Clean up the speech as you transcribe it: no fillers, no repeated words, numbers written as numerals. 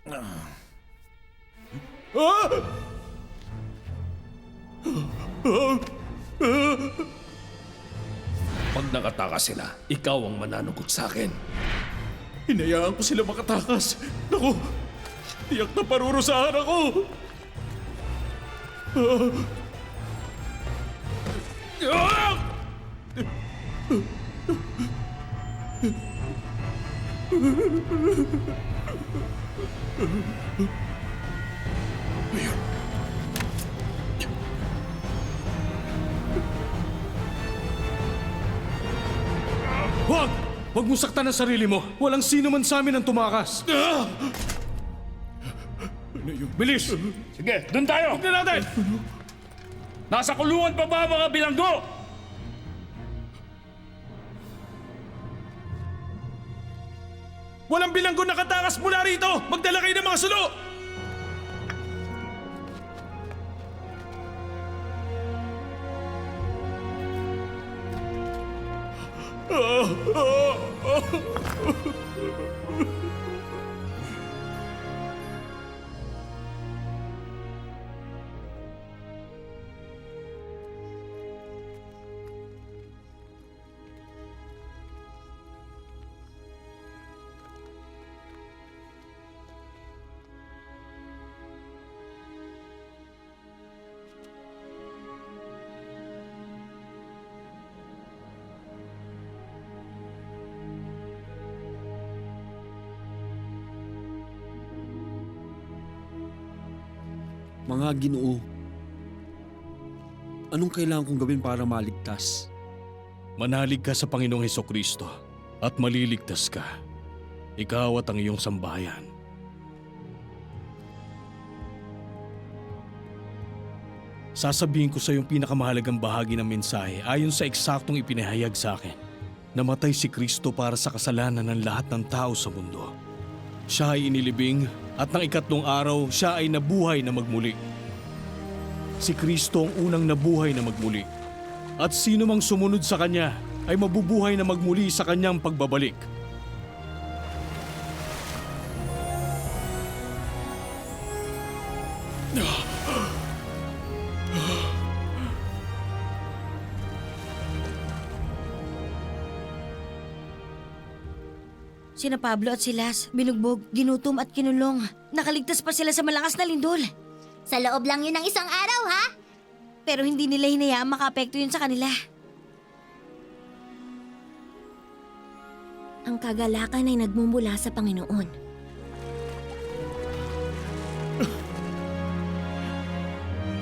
Pag nakatakas sila, ikaw ang mananagot sa akin. Hinayaan ko sila makatakas. Naku, tiyak na parurusahan ako. Huwag! Huwag mong saktan ang sarili mo. Walang sino man sa amin ang tumakas. Bilis! Sige, dun tayo! Tignan natin! Nasa kulungan pa ba ang mga bilanggo? Walang bilanggo nakatakas mula rito! Magdala kayo ng mga sulo! Mga Ginoo, anong kailangan kong gawin para maligtas? Manalig ka sa Panginoong Hesukristo at maliligtas ka. Ikaw at ang iyong sambahayan. Sasabihin ko sa iyong pinakamahalagang bahagi ng mensahe ayon sa eksaktong ipinahayag sa akin. Namatay si Kristo para sa kasalanan ng lahat ng tao sa mundo. Siya ay inilibing at ng ikatlong araw siya ay nabuhay na magmuli. Si Kristo ang unang nabuhay na magmuli. At sino mang sumunod sa Kanya ay mabubuhay na magmuli sa Kanyang pagbabalik. Sina Pablo at Silas, binugbog, ginutom at kinulong. Nakaligtas pa sila sa malakas na lindol. Sa loob lang yun ng isang araw, ha? Pero hindi nila hinayaan makaapekto yun sa kanila. Ang kagalakan ay nagmumula sa Panginoon.